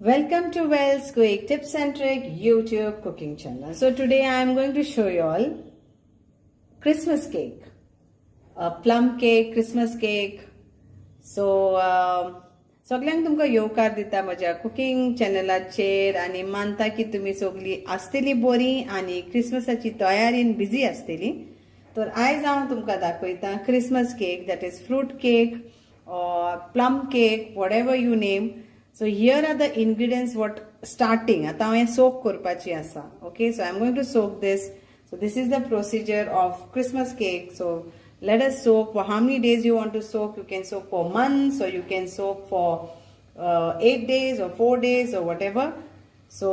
Welcome to Wells Quick Tips and Trick YouTube cooking channel. So today I am going to show you all Christmas cake, a plum cake, Christmas cake. So सगळ्यांक तुमकां येवकार दिता म्हज्या cooking चॅनलाचेर आनी मानता की तुमी सगळीं आसतलीं बरीं आनी क्रिसमसाची तयारीन बिजी आसतलीं. तर आयज हांव तुमकां दाखयतां Christmas cake, that is fruit cake or plum cake, whatever you name. So here are the ingredients what starting. आता हांवें soak करपाची आसा. Okay, so I'm going to soak this. So this is the procedure of Christmas cake. So let us soak for how many days you want to soak. You can soak for months or you can soak for 8 days or 4 days or whatever. So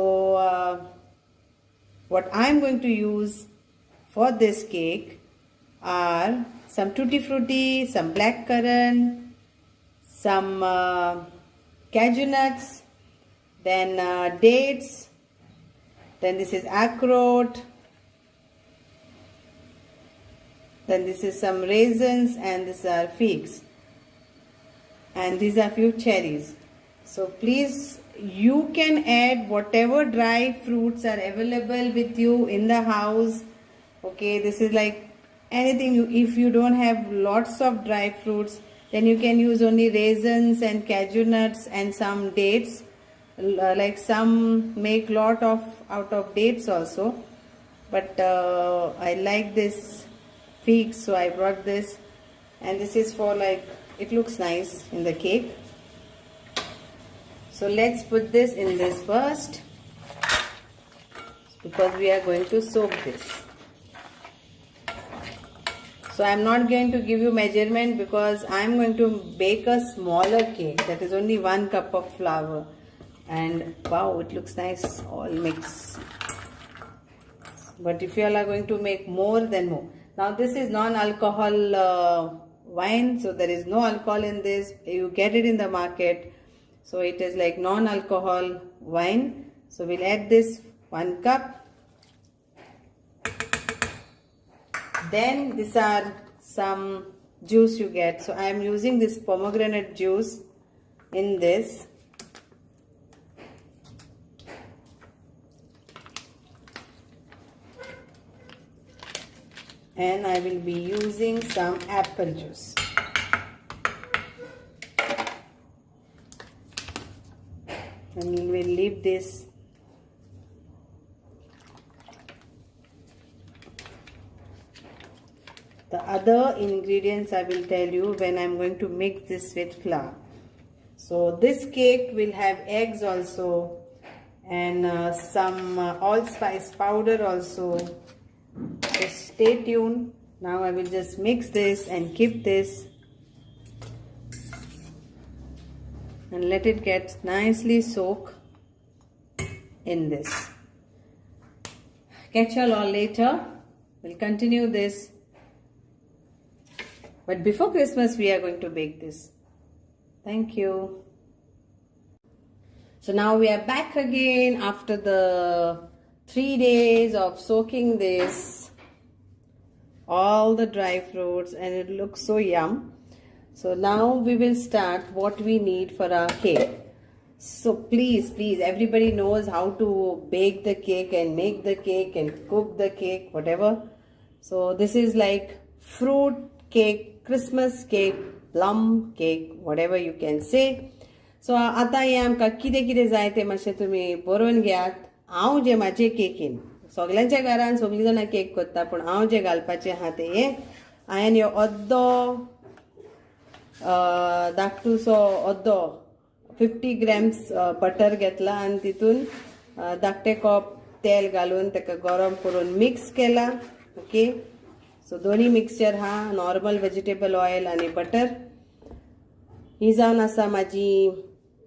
what I'm going to use for this cake are some tutti frutti, some black currant, some cashew nuts, then dates, then this is ackroat, then this is some raisins, and these are figs, and these are few cherries. So please, you can add whatever dry fruits are available with you in the house. Okay, this is like anything. If you don't have lots of dry fruits, then you can use only raisins and cashew nuts and some dates. Like some make lot of out of dates also, but I like this figs, so I brought this, and this is for like it looks nice in the cake. So let's put this in this first because we are going to soak this. So I am not going to give you measurement because I am going to bake a smaller cake, that is only 1 cup of flour, and wow, it looks nice all mixed. But if you all are going to make more, then more. Now this is non-alcohol wine, so there is no alcohol in this. You get it in the market, so it is like non-alcohol wine. So we'll add this 1 cup. Then these are some juice you get. So I am using this pomegranate juice in this. And I will be using some apple juice. And we will leave this. The other ingredients I will tell you when I am going to mix this with flour. So this cake will have eggs also, and some allspice powder also. So stay tuned. Now I will just mix this and keep this and let it get nicely soaked in this. Catch you all later. We'll continue this. But before Christmas, we are going to bake this. Thank you. So now we are back again after the 3 days of soaking this, all the dry fruits, and it looks so yum. So now we will start what we need for our cake. So please, everybody knows how to bake the cake and make the cake and cook the cake, whatever. So this is like fruit cake, Christmas cake, plum cake, whatever you can say. So आता हे आमकां कितें कितें जाय तें मातशें तुमी बरोवन घेयात. हांव जे म्हाजे केकीन सगळ्यांच्या घरान सगळीं जाणां केक करता, पूण हांव जे घालपाचें आहा तें हे हांवें ह्यो अर्दो धाकटूसो अर्दो 50 grams बटर घेतला आनी तितून धाकटे कप तेल घालून ताका गरम करून मिक्स केला. ओके, सो दोन्ही मिक्सचर हा नॉर्मल वेजिटेबल ऑयल आणि बटर. ही जावन आसा म्हाजी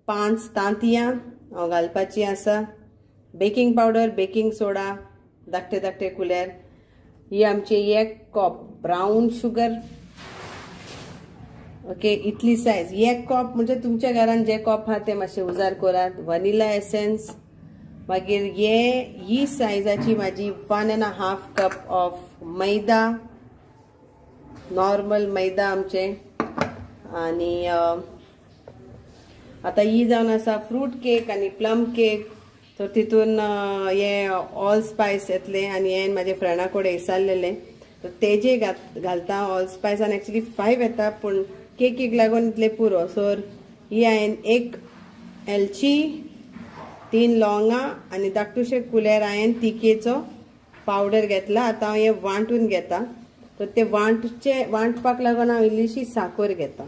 5 तांतयां हांव घालपाची आसा. बेकिंग पावडर, बेकिंग सोडा धाकटे धाकटे कुलेर. ही आमची 1 कप ब्राऊन शुगर. ओके, इतली सायज 1 कप म्हणजे तुमच्या घरान जे कप आहा ते मातशे उजार करात. Vanilla essence. मागीर ही सायजाची म्हाजी 1.5 cup ऑफ मैदा, नॉर्मल मैदा आमचे, आणि आता ही जावन आसा फ्रूट केक आनी प्लम केक. तर तितून हे ऑल स्पायस येतले आनी हे माझ्या फ्रेंडा कडेन विचारलेले तर तेजे घालता ऑल स्पायस आनी एक्चुअली 5 येता पूण केकीक लागून इतले पुरो. सो ही हांवें 1 एलची 3 लवंगां आनी धाकटुशे कुलेर हांवें तिकेचो पावडर घेतला. आता हांव हे वांटून घेता. तर ते वांटपाक लागून हांव इल्लीशी साखर घेता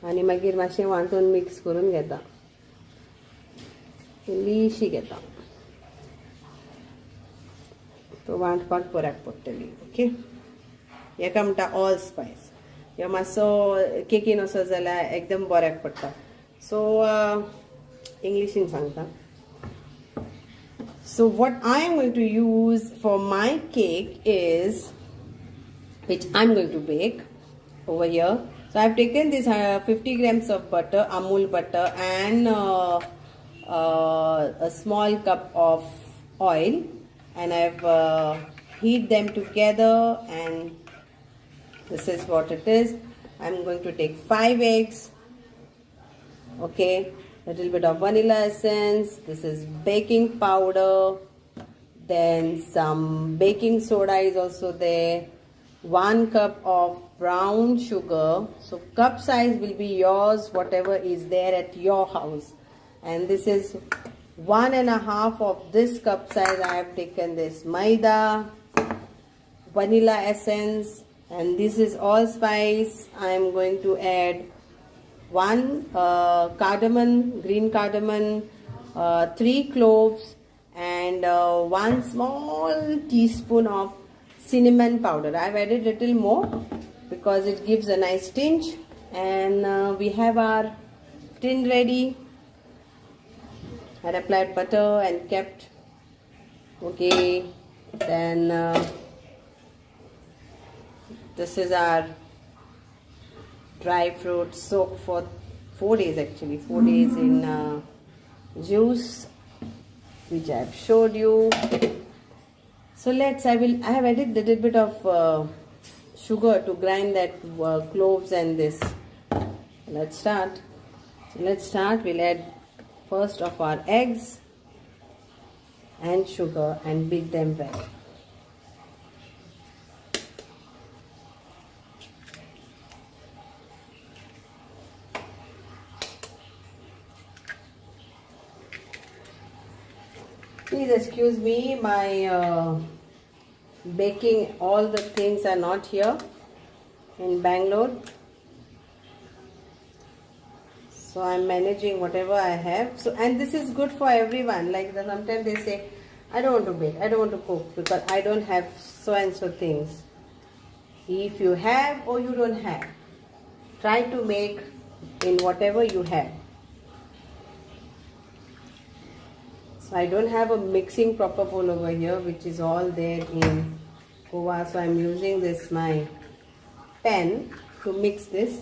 आनी मागीर मातशें वांटून मिक्स करून घेता. इल्लीशी घेता तो वांटपाक बऱ्याक पडटली. ओके, हेका म्हणटा ऑल स्पायस. हे मातसो केकीन असो जाल्यार एकदम बऱ्याक पडटा. सो इंग्लिशीन सांगता. So what I am going to use for my cake is, which I'm going to bake over here. So I've taken this 50 grams of butter, Amul butter, and a small cup of oil, and I've heat them together, and this is what it is. I'm going to take 5 eggs. Okay, a little bit of vanilla essence. This is baking powder. Then some baking soda is also there. 1 cup of brown sugar. So cup size will be yours, whatever is there at your house. And this is 1.5 of this cup size. I have taken this maida, vanilla essence, and this is all spice. I am going to add 1 cardamom, green cardamom, 3 cloves, and 1 small teaspoon of cinnamon powder. I've added little more because it gives a nice tinge. And we have our tin ready. I applied butter and kept. Okay, then this is our dry fruit soaked for 4 days, actually 4 days in juice, which I have showed you. So I have added a little bit of sugar to grind that cloves and this. Let's start. We'll add first of our eggs and sugar and beat them well. Please excuse me, my baking, all the things are not here in Bangalore. So I'm managing whatever I have. So, and this is good for everyone. Like sometimes they say, I don't want to bake, I don't want to cook because I don't have so and so things. If you have or you don't have, try to make in whatever you have. So I don't have a mixing proper bowl over here, which is all there in Goa. So I'm using this my pen to mix this.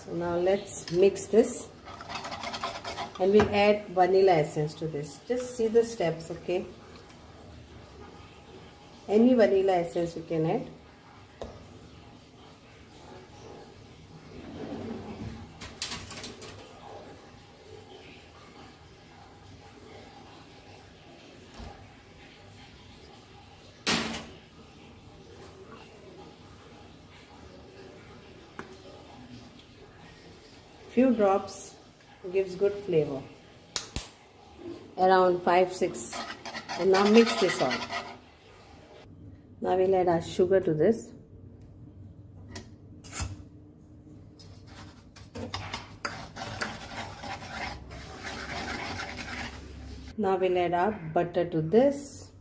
So now let's mix this, and we'll add vanilla essence to this. Just see the steps, okay? Any vanilla essence you can add. Few drops gives good flavor. Around 5-6, and now mix this all. Now we'll add our sugar to this. Now we'll add our butter to this.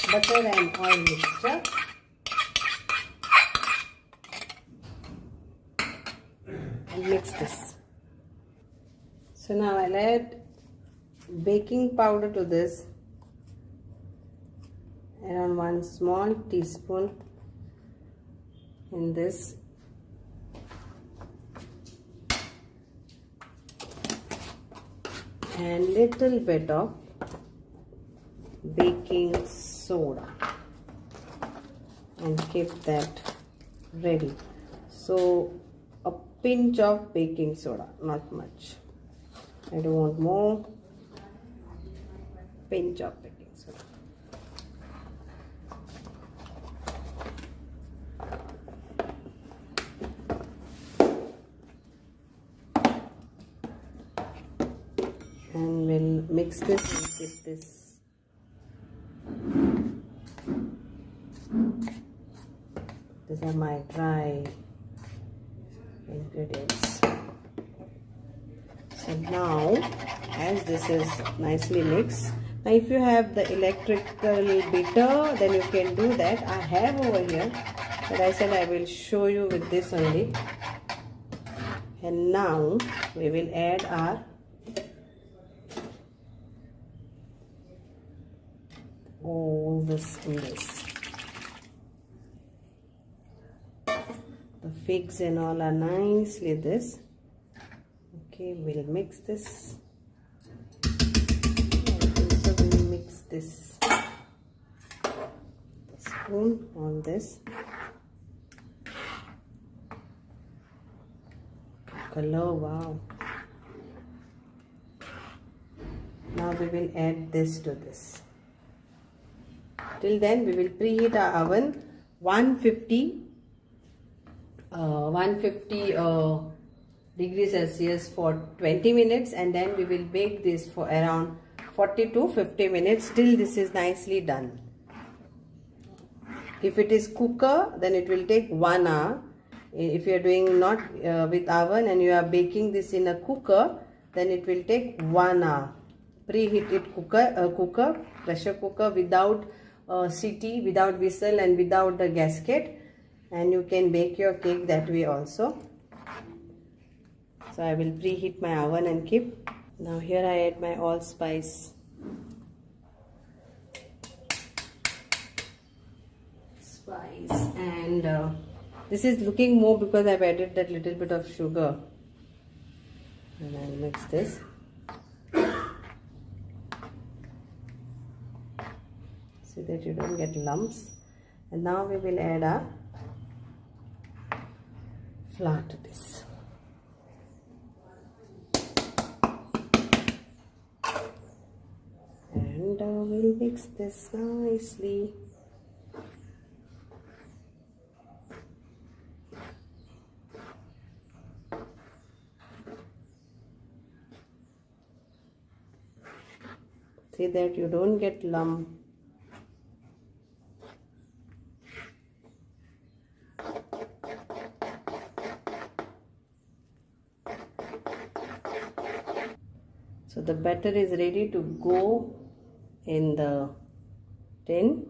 Butter and oil mixture. And mix this. So now I'll add baking powder to this. Around 1 small teaspoon in this. and little bit of baking soda and keep that ready. So a pinch of baking soda, not much. I don't want more. Pinch of baking soda. And we'll mix this and keep this. These are my dry ingredients. So now, as this is nicely mixed, now if you have the electrical beater, then you can do that. I have over here, but I said I will show you with this only. And now we will add our all this in this. The figs and all are nicely this. Okay, we'll mix this. So we'll mix this. The spoon on this. Color, wow. Now we will add this to this. Till then we will preheat our oven 150 degrees Celsius for 20 minutes, and then we will bake this for around 40 to 50 minutes till this is nicely done. If it is cooker, then it will take 1 hour. If you are doing not with oven and you are baking this in a cooker, then it will take 1 hour. Preheated cooker, pressure cooker without CT, without whistle and without the gasket, and you can bake your cake that way also. So I will preheat my oven and keep. Now here I add my allspice. And this is looking more because I've added that little bit of sugar. And I'll mix this. So that you don't get lumps. And now we will add our flour to this. And we'll mix this nicely. See that you don't get lump. So the batter is ready to go in the tin.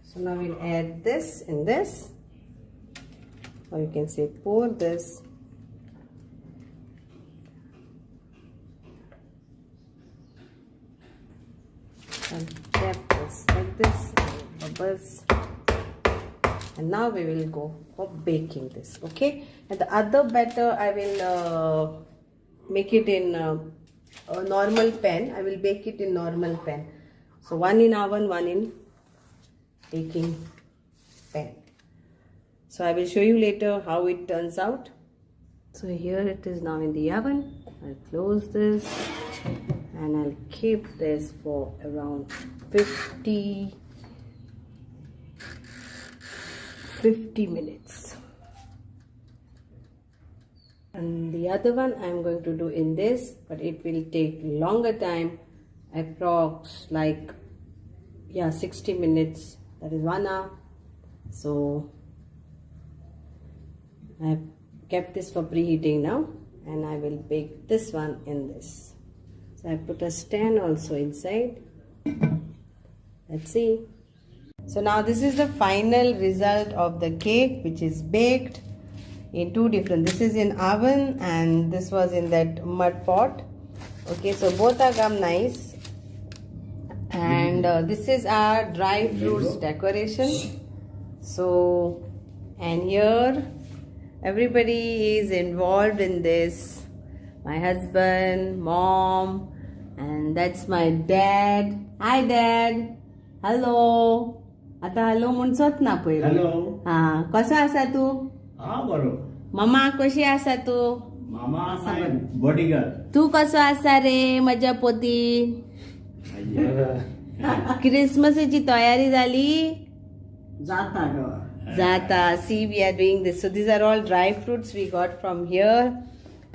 So now we'll add this in this, or you can say pour this. And tap this like this, bubbles. And now we will go for baking this. Okay, and the other batter I will make it in a normal pan. I will bake it in normal pan. So one in oven, one in baking pan. So I will show you later how it turns out. So here it is now in the oven. I'll close this and I'll keep this for around 50 minutes. And the other one I'm going to do in this, but it will take longer time, approx like 60 minutes, that is 1 hour. So I've kept this for preheating now, and I will bake this one in this. So I put a stand also inside. Let's see. So now this is the final result of the cake, which is baked in two different. This is in oven and this was in that mud pot. Okay, so both are come nice. And this is our dry fruits decoration. So, and here everybody is involved in this. my husband, mom, and that's my dad. Hi dad. Hello. आता hello म्हणसोत ना पहिले. Hello. हा कसो आसा तू? हा बरो. मम्मा कशी आसा तू? मामा फायन बॉडीगार्ड. तू कसो आसा रे माझ्या पोती? क्रिसमसाची तयारी झाली? Zata. See, we are doing this. So these are all dry fruits we got from here,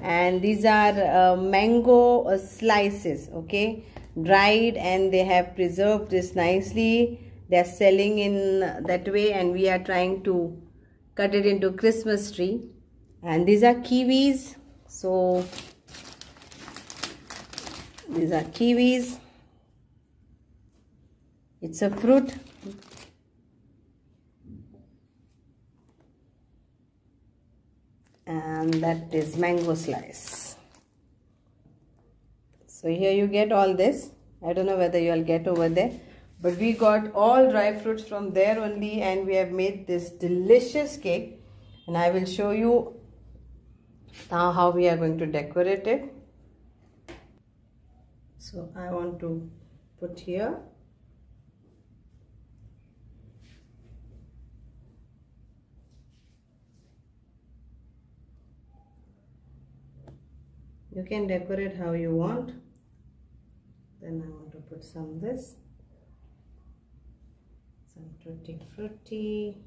and these are mango slices. Okay, dried, and they have preserved this nicely. They are selling in that way, and we are trying to cut it into Christmas tree. And these are kiwis. So these are kiwis. It's a fruit. And that is mango slice. So here you get all this. I don't know whether you'll get over there, but we got all dry fruits from there only, and we have made this delicious cake, and I will show you now how we are going to decorate it. So I want to put here. You can decorate how you want. Then I want to put some this, some tutti frutti,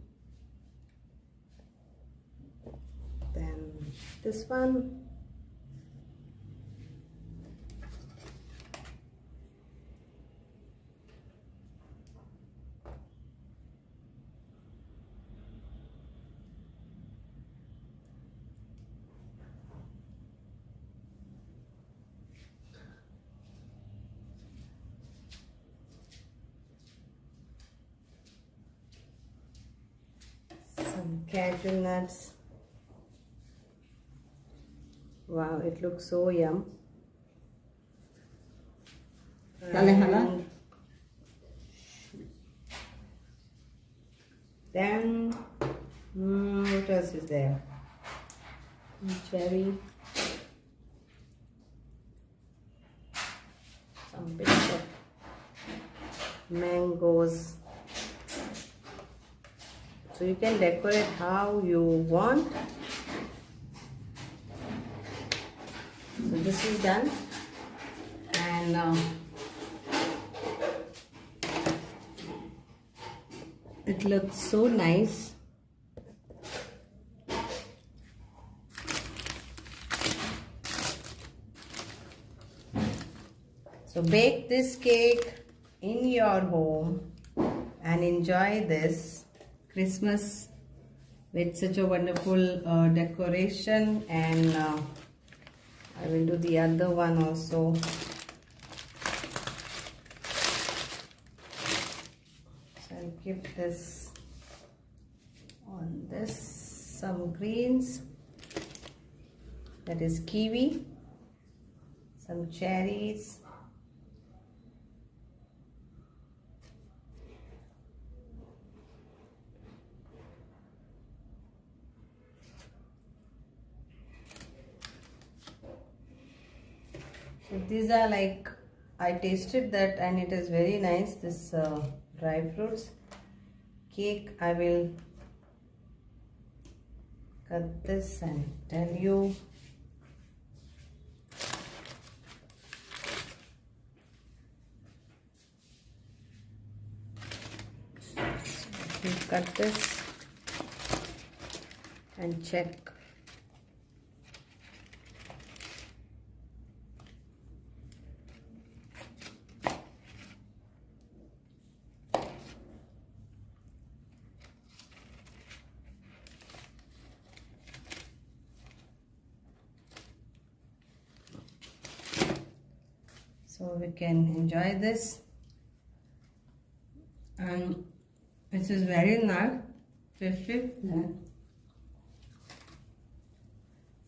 then this one, some cashew nuts. Wow, it looks so yum. And then what else is there? Cherry, some bits of mangoes. So you can decorate how you want. So this is done, and it looks so nice. So bake this cake in your home and enjoy this Christmas with such a wonderful decoration, and I will do the other one also. So I'll give this on this some greens, that is kiwi, some cherries, so these are like, I tasted that and it is very nice, this dry fruits cake. I will cut this and tell you. You cut this and check. So we can enjoy this, and it is very nice, tasty.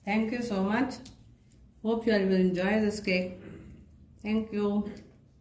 Thank you so much. Hope you all will enjoy this cake. Thank you.